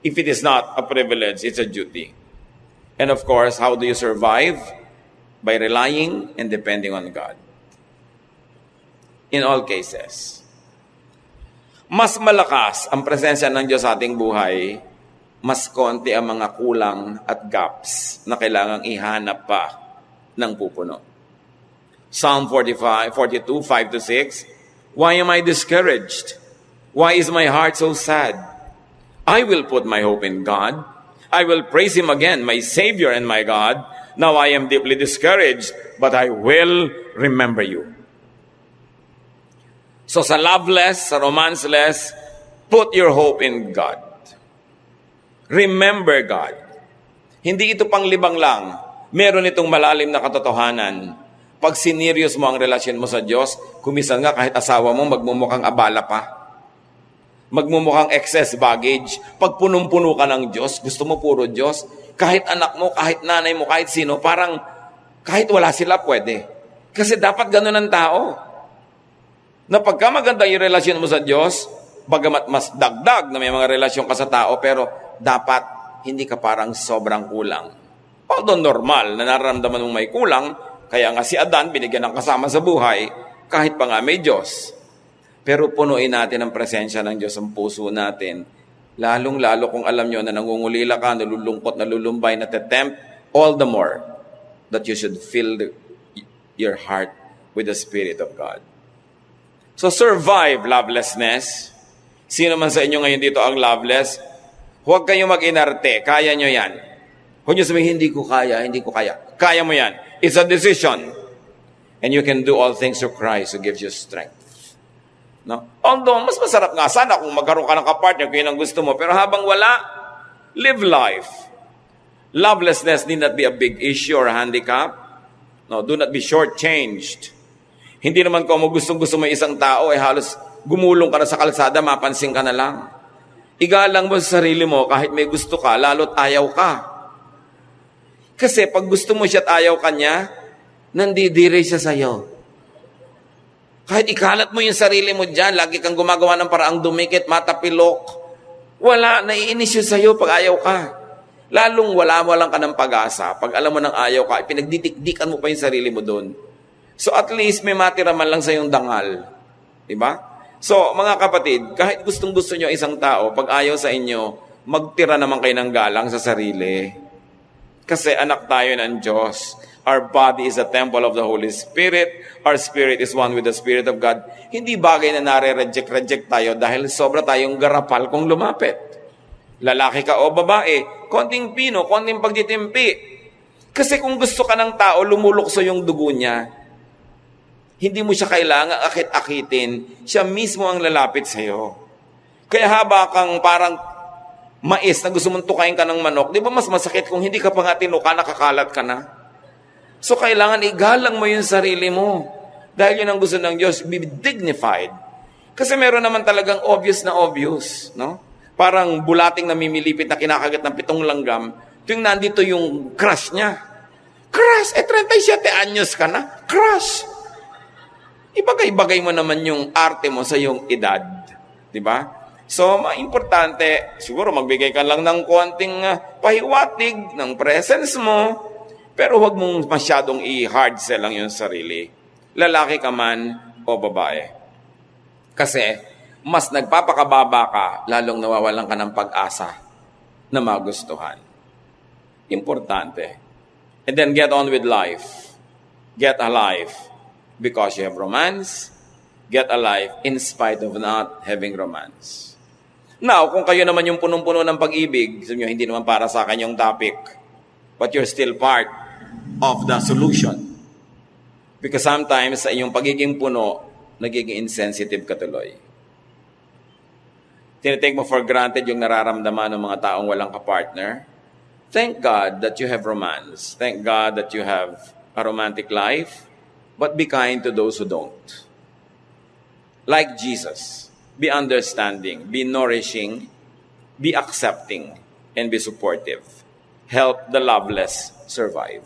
If it is not a privilege, it's a duty. And of course, how do you survive? By relying and depending on God. In all cases. Mas malakas ang presensya ng Diyos sa ating buhay, mas konti ang mga kulang at gaps na kailangang ihanap pa ng pupuno. Psalm 42, 5 to 6. Why am I discouraged? Why is my heart so sad? I will put my hope in God. I will praise Him again, my Savior and my God. Now I am deeply discouraged, but I will remember you. So sa loveless, sa romanceless, put your hope in God. Remember God. Hindi ito panglibang lang. Meron itong malalim na katotohanan. Pag sinerious mo ang relasyon mo sa Diyos, kumisan nga kahit asawa mo, magmumukhang abala pa. Magmumukhang excess baggage. Pag punong-puno ka ng Diyos, gusto mo puro Diyos, kahit anak mo, kahit nanay mo, kahit sino, parang kahit wala sila pwede. Kasi dapat ganun ang tao. Na pagka maganda yung relasyon mo sa Diyos, bagamat mas dagdag na may mga relasyon ka sa tao, pero dapat hindi ka parang sobrang kulang. Although normal na nararamdaman mong may kulang, kaya nga si Adan binigyan ng kasama sa buhay, kahit pa nga may Diyos. Pero punuin natin ang presensya ng Diyos ang puso natin. Lalong-lalo kung alam nyo na nangungulila ka, nalulungkot, nalulumbay, natetempt, all the more that you should fill your heart with the Spirit of God. So survive lovelessness. Sino man sa inyo ngayon dito ang loveless, huwag kayong mag-inarte. Kaya nyo yan. Huwag nyo sabihin, hindi ko kaya. Kaya mo yan. It's a decision. And you can do all things through Christ who gives you strength. No? Although, mas masarap nga sana kung magkaroon ka ng kapartner kung yun ang gusto mo. Pero habang wala, live life. Lovelessness need not be a big issue or a handicap. No, do not be shortchanged. Hindi naman kung gustong-gusto mo isang tao, halos gumulong ka na sa kalsada, mapansin ka na lang. Igalang mo sa sarili mo, kahit may gusto ka, lalo't ayaw ka. Kasi pag gusto mo siya at ayaw ka niya, nandidire siya sa'yo. Kahit ikalat mo yung sarili mo dyan, lagi kang gumagawa ng paraang dumikit, matapilok, wala, naiinis siya sa'yo pag ayaw ka. Lalong wala ka ng pag-asa. Pag alam mo ng ayaw ka, pinagdidikdikan mo pa yung sarili mo doon. So at least may matira man lang sa yung dangal. Diba? So mga kapatid, kahit gustong-gusto nyo isang tao, pag ayaw sa inyo, magtira naman kayo ng galang sa sarili. Kasi anak tayo ng Diyos. Our body is a temple of the Holy Spirit. Our spirit is one with the Spirit of God. Hindi bagay na nare-reject tayo dahil sobra tayong garapal kung lumapit. Lalaki ka o babae, konting pino, konting pagtitimpi. Kasi kung gusto ka ng tao, lumulukso yung dugo niya. Hindi mo siya kailangan akit-akitin. Siya mismo ang lalapit sa'yo. Kaya haba kang parang mais na gusto mong tukain ka ng manok, di ba mas masakit kung hindi ka pa nga tinuka, nakakalat ka na? So kailangan igalang mo yung sarili mo. Dahil yun ang gusto ng Diyos, be dignified. Kasi meron naman talagang obvious na obvious, no? Parang bulating na mimilipit na kinakagat ng 7 langgam, tuwing nandito yung crush niya. Crush! 37 anyos ka na. Crush! Ibagay-bagay mo naman yung arte mo sa yung edad. Di ba? So, importante, siguro magbigay ka lang ng konting pahiwatig ng presence mo, pero huwag mong masyadong i-hard sell lang yung sarili. Lalaki ka man o babae. Kasi, mas nagpapakababa ka, lalong nawawalan ka ng pag-asa na magustuhan. Importante. And then get on with life. Get alive. Because you have romance, get alive in spite of not having romance. Now, kung kayo naman yung punong-puno ng pag-ibig, sabi nyo, hindi naman para sa akin yung topic, but you're still part of the solution. Because sometimes sa inyong pagiging puno, nagiging insensitive ka tuloy. Tinitake mo for granted yung nararamdaman ng mga taong walang kapartner. Thank God that you have romance. Thank God that you have a romantic life. But be kind to those who don't. Like Jesus, be understanding, be nourishing, be accepting, and be supportive. Help the loveless survive.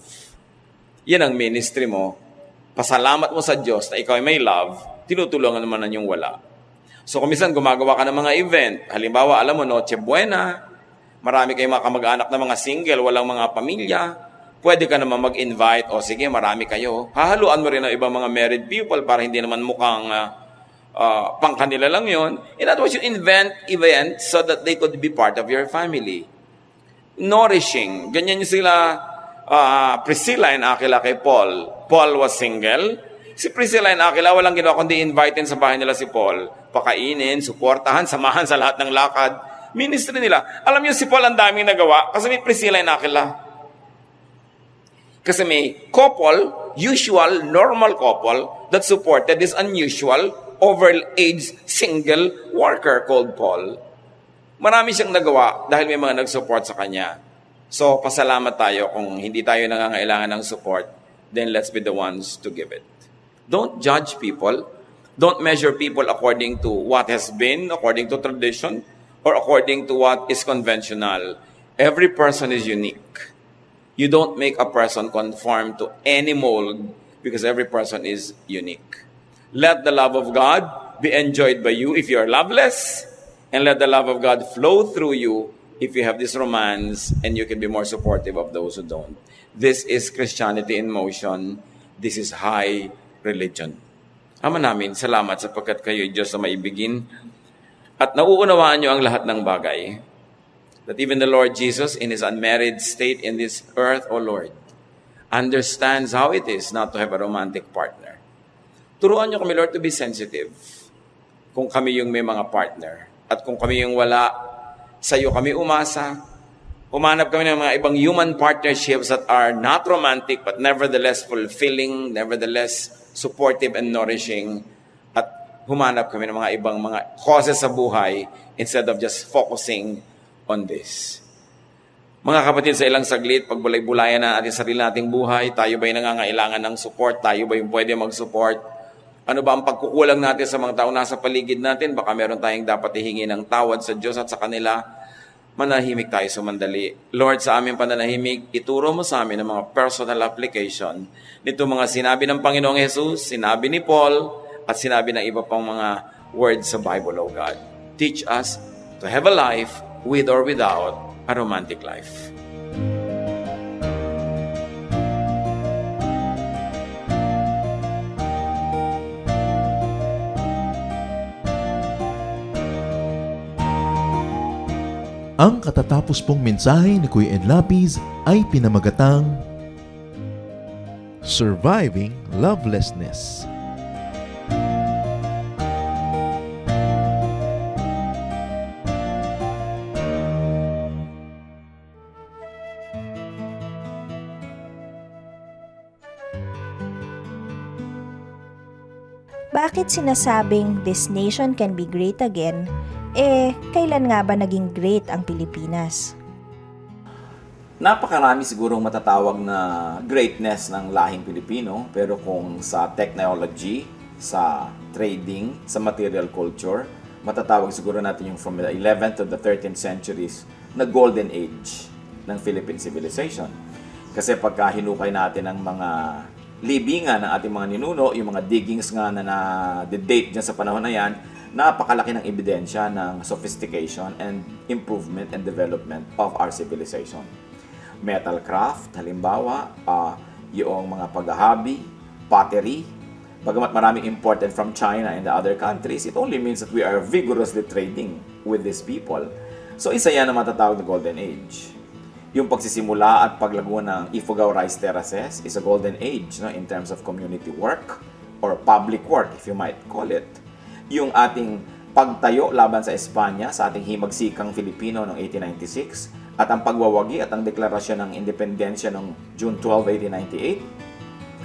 Yan ang ministry mo. Pasalamat mo sa Diyos na ikaw ay may love, tinutulungan naman na yung wala. So kung minsan gumagawa ka ng mga event, halimbawa, alam mo, Noche Buena, marami kayong mga kamag-anak na mga single, walang mga pamilya, pwede ka naman mag-invite, o sige, marami kayo. Hahaluan mo rin ang ibang mga married people para hindi naman mukhang pang kanila lang yon. In other words, you invent events so that they could be part of your family. Nourishing. Ganyan yung sila Priscilla and Aquila kay Paul. Paul was single. Si Priscilla and Aquila, walang ginawa kundi invitein sa bahay nila si Paul. Pakainin, suportahan, samahan sa lahat ng lakad. Ministry nila. Alam niyo, si Paul ang daming nagawa kasi may Priscilla and Aquila. Kasi may couple, usual, normal couple, that supported this unusual, over-aged, single worker called Paul. Marami siyang nagawa dahil may mga nag-support sa kanya. So, pasalamat tayo kung hindi tayo nangangailangan ng support, then let's be the ones to give it. Don't judge people. Don't measure people according to what has been, according to tradition, or according to what is conventional. Every person is unique. You don't make a person conform to any mold because every person is unique. Let the love of God be enjoyed by you if you are loveless, and let the love of God flow through you if you have this romance and you can be more supportive of those who don't. This is Christianity in motion. This is high religion. Ama namin, salamat sapagkat kayo, Diyos, na maibigin at nauunawaan niyo ang lahat ng bagay. That even the Lord Jesus, in His unmarried state in this earth, O Lord, understands how it is not to have a romantic partner. Turuan niyo kami, Lord, to be sensitive kung kami yung may mga partner. At kung kami yung wala, sa iyo kami umasa. Umanap kami ng mga ibang human partnerships that are not romantic but nevertheless fulfilling, nevertheless supportive and nourishing. At humanap kami ng mga ibang mga causes sa buhay instead of just focusing on this. Mga kapatid, sa ilang saglit, pagbulay-bulayan na ating sarili nating buhay, tayo ba'y nangangailangan ng support? Tayo ba'y pwede mag-support? Ano ba ang pagkukulang natin sa mga tao nasa paligid natin? Baka meron tayong dapat ihingi ng tawad sa Diyos at sa kanila. Manahimik tayo sa mandali. Lord, sa aming pananahimik, ituro mo sa amin ang mga personal application nito mga sinabi ng Panginoong Jesus, sinabi ni Paul, at sinabi ng iba pang mga words sa Bible, O God. Teach us to have a life with or without a romantic life. Ang katatapos pong mensahe ni Kuya Ed Lapiz ay pinamagatang Surviving Lovelessness. Bakit sinasabing this nation can be great again? Kailan nga ba naging great ang Pilipinas? Napakarami sigurong matatawag na greatness ng lahing Pilipino, pero kung sa technology, sa trading, sa material culture, matatawag siguro natin yung from the 11th to the 13th centuries na golden age ng Philippine civilization. Kasi pagka hinukay natin ang mga libingan ng ating mga ninuno, yung mga diggings nga na na-date dyan sa panahon na yan, napakalaki ng ebidensya ng sophistication and improvement and development of our civilization. Metal craft, halimbawa, yung mga paghahabi, pottery, bagamat maraming imported from China and the other countries, it only means that we are vigorously trading with these people. So isa yan na matatawag na golden age. Yung pagsisimula at paglago ng Ifugao Rice Terraces is a golden age, no, in terms of community work or public work, if you might call it. Yung ating pagtayo laban sa Espanya sa ating himagsikang Filipino noong 1896 at ang pagwawagi at ang deklarasyon ng independensya noong June 12,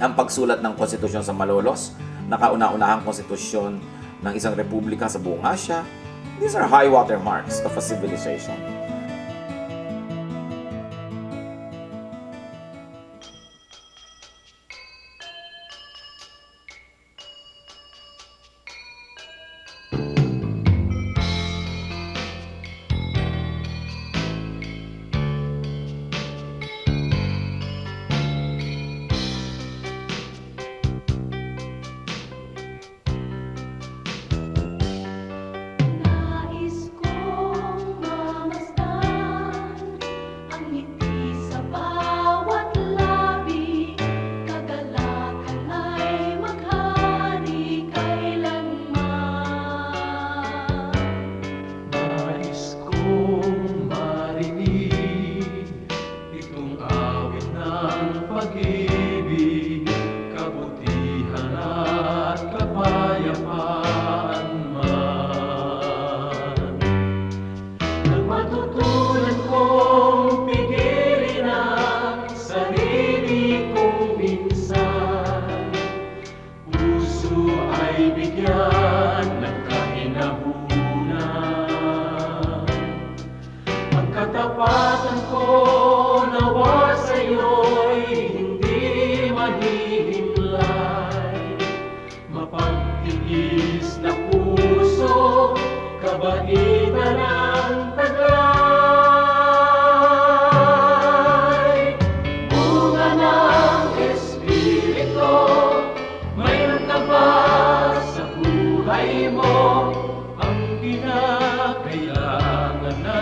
1898, ang pagsulat ng konstitusyon sa Malolos, na kauna-unahang konstitusyon ng isang republika sa buong Asya. These are high water marks of a civilization. Nais kong mamasdan bibigyan ng kahinahunan. Ang katapatan ko nawa sa'yo'y hindi mahihimlay. Mapagtiis na puso, kabaitan ang taglay. Bunga ng Espiritu, mayroon ka ba sa buhay mo? Ang kinakailangan na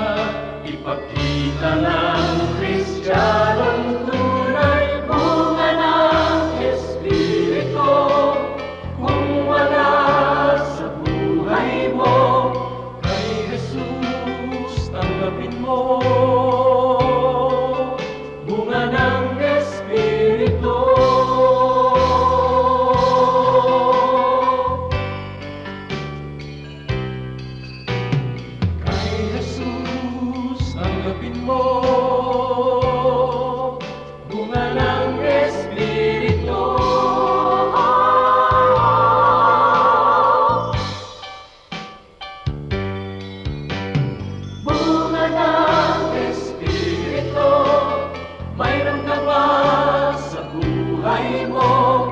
ipakita ng Kristiyanong tunay. Bunga ng Espiritu, kung wala sa buhay mo, kay Jesus tanggapin mo. Bunga ng Espiritu. Kay Jesus tanggapin mo. Bunga ng Espiritu. Bunga ng Espiritu, mayroon ka ba sa buhay mo?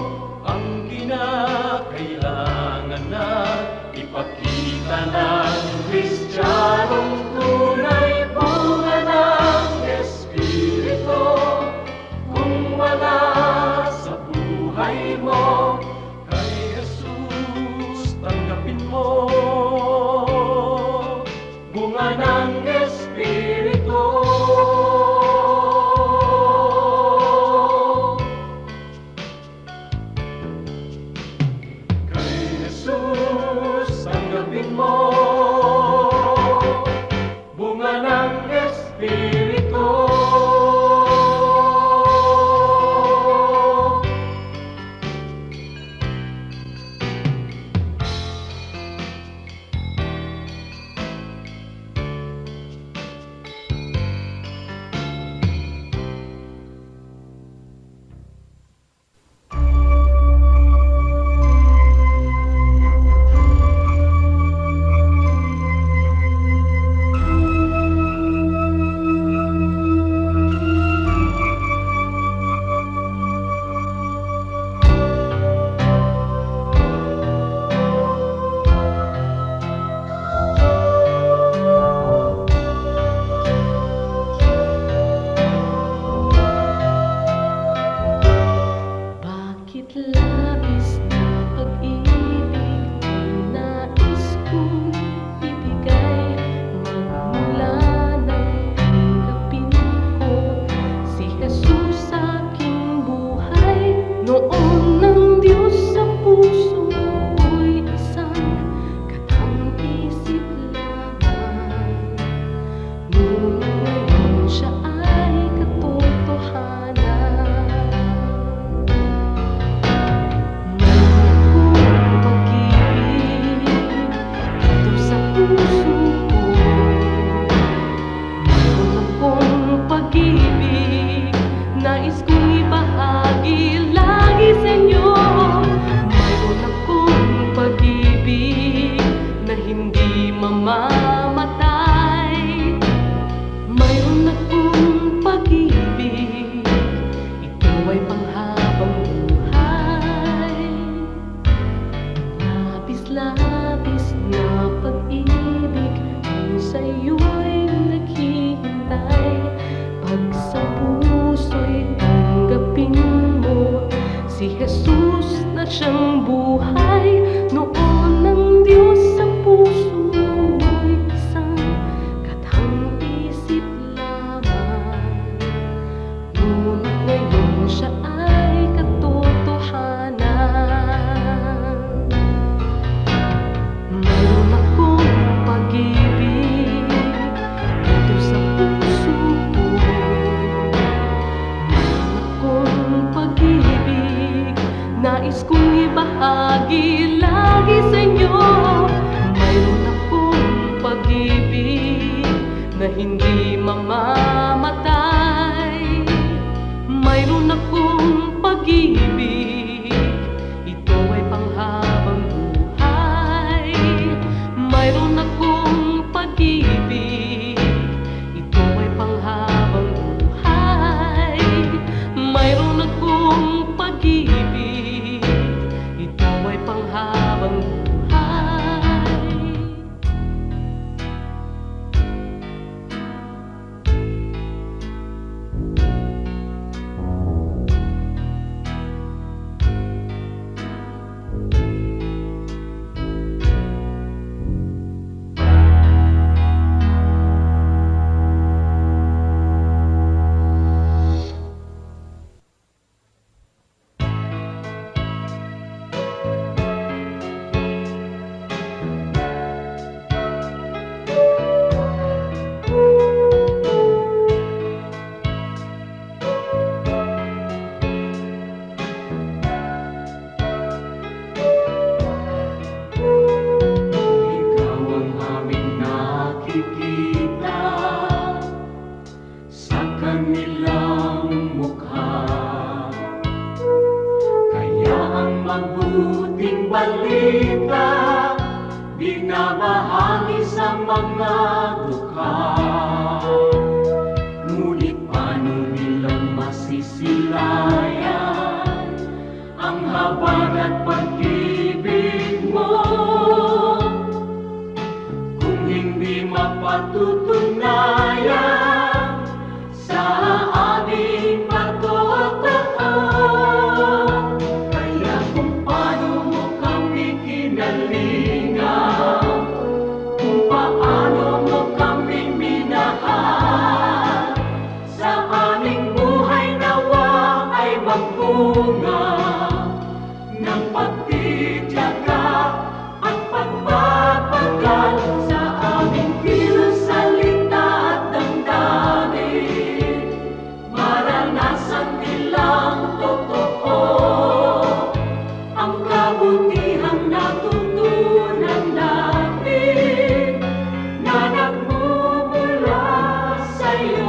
Ang kinakailangan na ipakita ng Kristiyanong tunay. Bunga ng Espiritu, kung wala sa buhay mo, kay Jesus tanggapin mo. Bunga ng Espiritu. Kay Jesus tanggapin mo. Bunga ng Espiritu. Bakit labis na pag-ibig ang nais kong ibigay? Magmula ng tanggapin ko si Jesus sa aking buhay. Noon ng Diyos sa puso ko'y isang katang-isip lamang. Ngunit ngayon siya ay katotohanan. Nais kong ibahagi lagi sa inyo. Mayroon akong pag-ibig na hindi mamamatay. Mayroon akong pag-ibig, ito ay panghabang buhay. Labis-labis na pag-ibig ang sa'yo'y naghihintay. Pag sa puso'y tanggapin mo si Jesus na siyang buhay. Noon ng Diyos sa puso'y isang katang-isip lamang. Ngunit ngayon siya ay katotohanan. Mayroon akong pag-ibig dito sa puso ko. Mayroon akong pag-ibig, nais kong ibahagi mga dukha. Ngunit paano nilang masisilayan ang habag at pag-ibig mo kung hindi mapatutunayan sa aming patotoo? Kaya kung paano mo kami kinalingan, kung paano mo kami minahal, sa aming buhay nawa ay magbunga ng pagtitiyaga at pagpapagal sa aming kilos, salita at damdamin. Maranasan nilang totoo ang kabutihang natutunan natin na nagmumula sa'yo.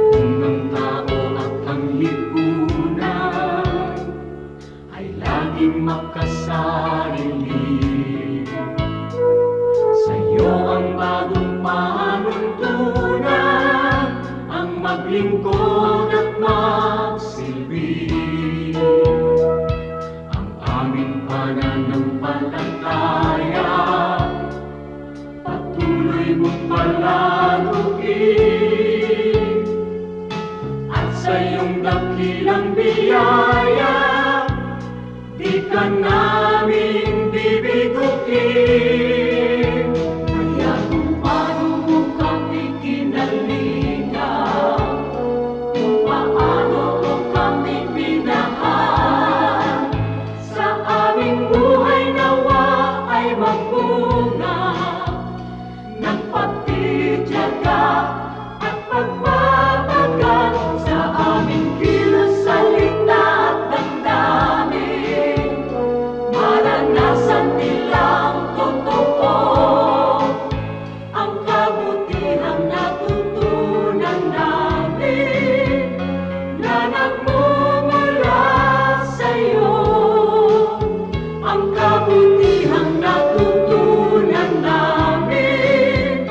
Kung ang tao at ang lipunan ay laging makasarili, sa'yo ang bagong panuntunan, ang maglingkod at magsilbi. Ang aming pananampalataya patuloy mong palaguin, at sa iyong dakilang biyaya di ka namin bibiguin. Kaya kung paano mo kami kinalingan, kung paano mo kami minahal, sa aming buhay nawa ay magbunga ng pagtitiyaga at pagpapagal sa aming kilos, salita at damdamin. Maranasan nilang totoo ang kabutihang natutunan namin na nagmumula sa'yo. Ang kabutihang natutunan namin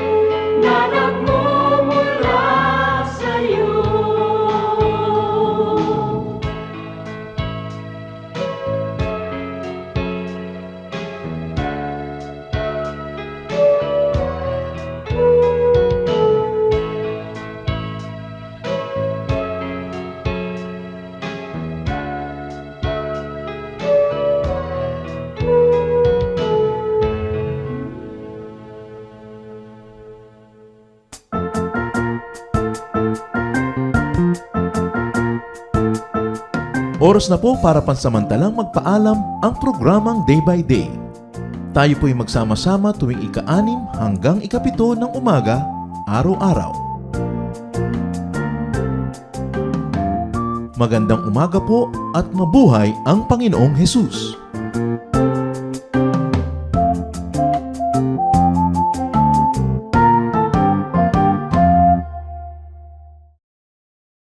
na nagmumula sa'yo. Oras na po para pansamantalang magpaalam ang programang Day by Day. Tayo po'y magsama-sama tuwing ika-6 hanggang ika-7 ng umaga, araw-araw. Magandang umaga po at mabuhay ang Panginoong Hesus!